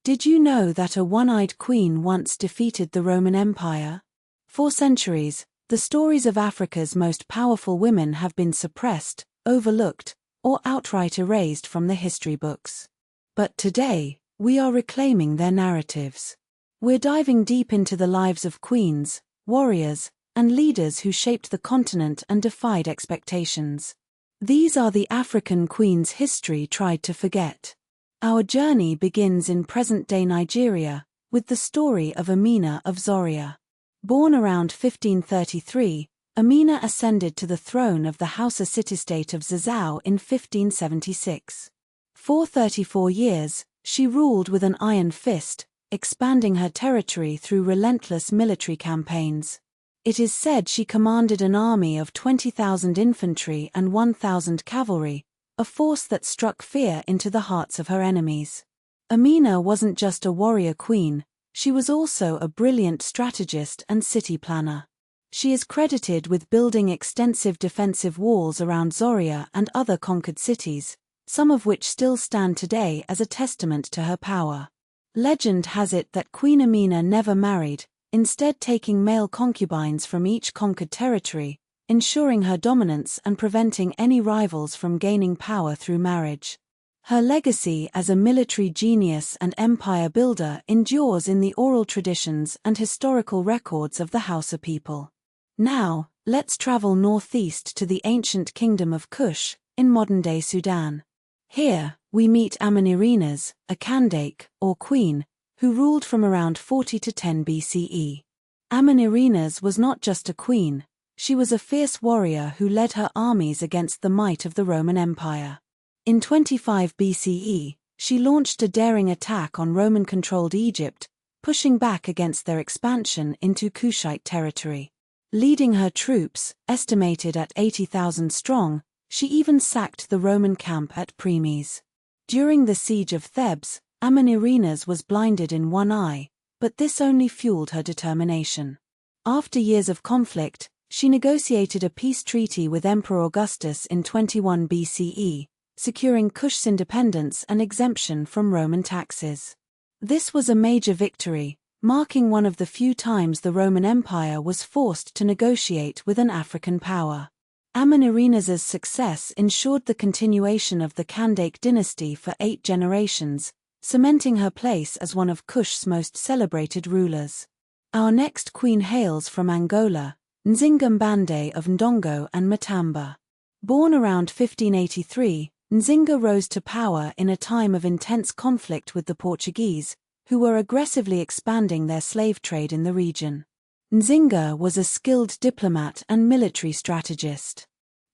Did you know that a one-eyed queen once defeated the Roman Empire? For centuries, the stories of Africa's most powerful women have been suppressed, overlooked, or outright erased from the history books. But today, we are reclaiming their narratives. We're diving deep into the lives of queens, warriors, and leaders who shaped the continent and defied expectations. These are the African queens history tried to forget. Our journey begins in present-day Nigeria, with the story of Amina of Zaria. Born around 1533, Amina ascended to the throne of the Hausa city-state of Zazzau in 1576. For 34 years, she ruled with an iron fist, expanding her territory through relentless military campaigns. It is said she commanded an army of 20,000 infantry and 1,000 cavalry, a force that struck fear into the hearts of her enemies. Amina wasn't just a warrior queen, she was also a brilliant strategist and city planner. She is credited with building extensive defensive walls around Zaria and other conquered cities, some of which still stand today as a testament to her power. Legend has it that Queen Amina never married, instead taking male concubines from each conquered territory, ensuring her dominance and preventing any rivals from gaining power through marriage. Her legacy as a military genius and empire builder endures in the oral traditions and historical records of the Hausa people. Now, let's travel northeast to the ancient kingdom of Kush, in modern-day Sudan. Here, we meet Amenirinas, a Kandake, or queen, who ruled from around 40 to 10 BCE. Amenirinas was not just a queen, she was a fierce warrior who led her armies against the might of the Roman Empire. In 25 BCE, she launched a daring attack on Roman-controlled Egypt, pushing back against their expansion into Kushite territory. Leading her troops, estimated at 80,000 strong, she even sacked the Roman camp at Premes. During the siege of Thebes, Amenirinas was blinded in one eye, but this only fueled her determination. After years of conflict, she negotiated a peace treaty with Emperor Augustus in 21 BCE, securing Kush's independence and exemption from Roman taxes. This was a major victory, marking one of the few times the Roman Empire was forced to negotiate with an African power. Amenirinas' success ensured the continuation of the Kandake dynasty for 8 generations, cementing her place as one of Kush's most celebrated rulers. Our next queen hails from Angola, Nzinga of Ndongo and Matamba. Born around 1583, Nzinga rose to power in a time of intense conflict with the Portuguese, who were aggressively expanding their slave trade in the region. Nzinga was a skilled diplomat and military strategist.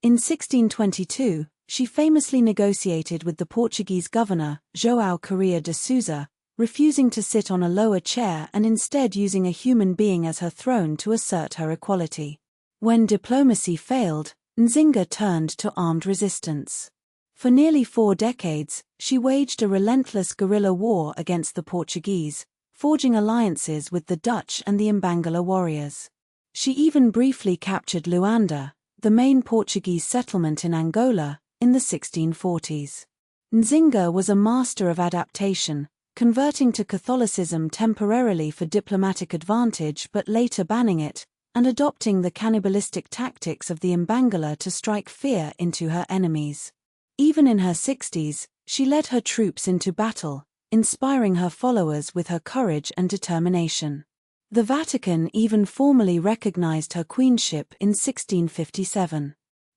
In 1622, she famously negotiated with the Portuguese governor, João Correa de Sousa, refusing to sit on a lower chair and instead using a human being as her throne to assert her equality. When diplomacy failed, Nzinga turned to armed resistance. For nearly 4 decades, she waged a relentless guerrilla war against the Portuguese, forging alliances with the Dutch and the Mbangala warriors. She even briefly captured Luanda, the main Portuguese settlement in Angola, in the 1640s. Nzinga was a master of adaptation, converting to Catholicism temporarily for diplomatic advantage but later banning it, and adopting the cannibalistic tactics of the Mbangala to strike fear into her enemies. Even in her 60s, she led her troops into battle, inspiring her followers with her courage and determination. The Vatican even formally recognized her queenship in 1657.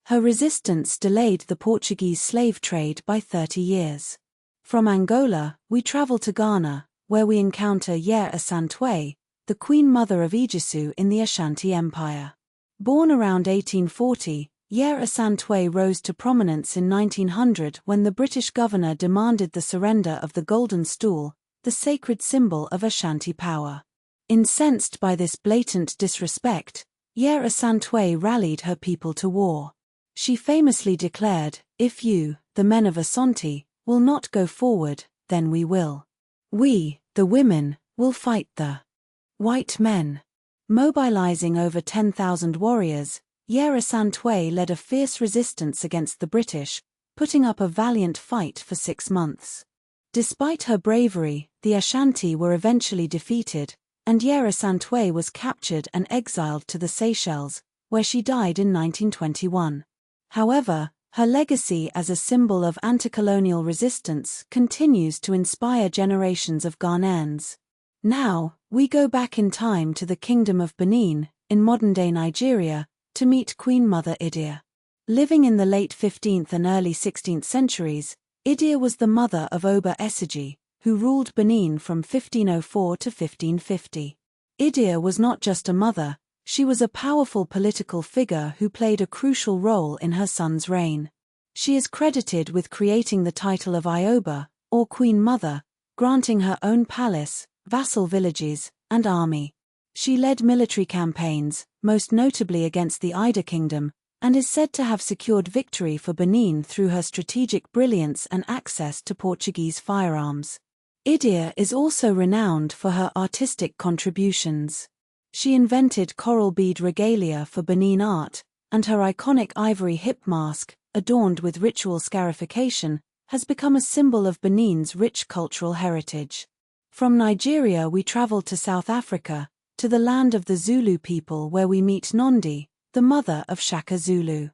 Her resistance delayed the Portuguese slave trade by 30 years. From Angola, we travel to Ghana, where we encounter Asantewaa, the queen mother of Ijesu in the Ashanti Empire. Born around 1840, Asantewaa rose to prominence in 1900 when the British governor demanded the surrender of the Golden Stool, the sacred symbol of Ashanti power. Incensed by this blatant disrespect, Asantewaa rallied her people to war. She famously declared, "If you, the men of Asante, will not go forward, then we will. We, the women, will fight the white men." Mobilizing over 10,000 warriors, Asantewaa led a fierce resistance against the British, putting up a valiant fight for 6 months. Despite her bravery, the Ashanti were eventually defeated, and Asantewaa was captured and exiled to the Seychelles, where she died in 1921. However, her legacy as a symbol of anti-colonial resistance continues to inspire generations of Ghanaians. Now, we go back in time to the Kingdom of Benin, in modern-day Nigeria, to meet Queen Mother Idia. Living in the late 15th and early 16th centuries, Idia was the mother of Oba Esigi, who ruled Benin from 1504 to 1550. Idia was not just a mother, she was a powerful political figure who played a crucial role in her son's reign. She is credited with creating the title of Ioba, or Queen Mother, granting her own palace, vassal villages, and army. She led military campaigns, most notably against the Ida Kingdom, and is said to have secured victory for Benin through her strategic brilliance and access to Portuguese firearms. Idia is also renowned for her artistic contributions. She invented coral bead regalia for Benin art, and her iconic ivory hip mask, adorned with ritual scarification, has become a symbol of Benin's rich cultural heritage. From Nigeria we travel to South Africa, to the land of the Zulu people where we meet Nondi, the mother of Shaka Zulu.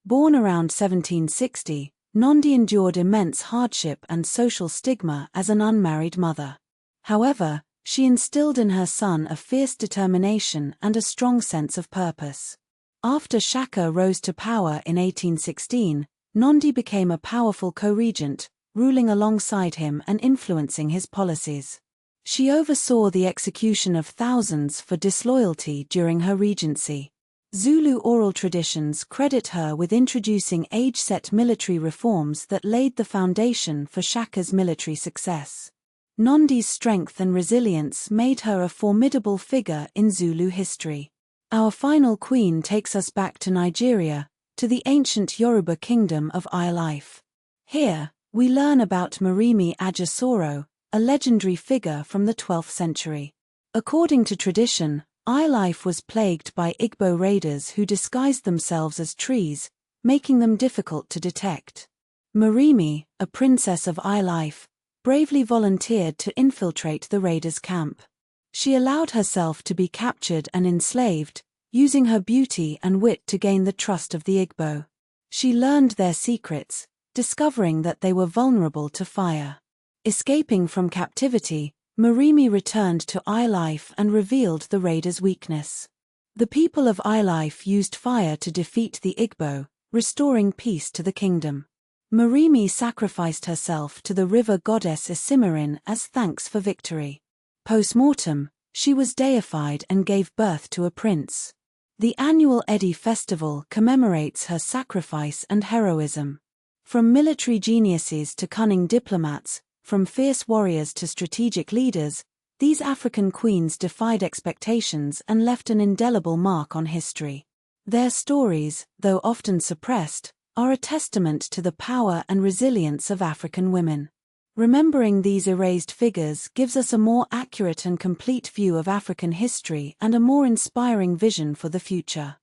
Born around 1760, Nondi endured immense hardship and social stigma as an unmarried mother. However, she instilled in her son a fierce determination and a strong sense of purpose. After Shaka rose to power in 1816, Nondi became a powerful co-regent, ruling alongside him and influencing his policies. She oversaw the execution of thousands for disloyalty during her regency. Zulu oral traditions credit her with introducing age-set military reforms that laid the foundation for Shaka's military success. Nondi's strength and resilience made her a formidable figure in Zulu history. Our final queen takes us back to Nigeria, to the ancient Yoruba kingdom of Ile-Ife. Here, we learn about Moremi Ajasoro, a legendary figure from the 12th century. According to tradition, Ile-Ife was plagued by Igbo raiders who disguised themselves as trees, making them difficult to detect. Moremi, a princess of Ile-Ife, bravely volunteered to infiltrate the raiders' camp. She allowed herself to be captured and enslaved, using her beauty and wit to gain the trust of the Igbo. She learned their secrets, discovering that they were vulnerable to fire. Escaping from captivity, Moremi returned to Ile-Ife and revealed the raiders' weakness. The people of Ile-Ife used fire to defeat the Igbo, restoring peace to the kingdom. Moremi sacrificed herself to the river goddess Isimarin as thanks for victory. Post-mortem, she was deified and gave birth to a prince. The annual Edi festival commemorates her sacrifice and heroism. From military geniuses to cunning diplomats, from fierce warriors to strategic leaders, these African queens defied expectations and left an indelible mark on history. Their stories, though often suppressed, are a testament to the power and resilience of African women. Remembering these erased figures gives us a more accurate and complete view of African history and a more inspiring vision for the future.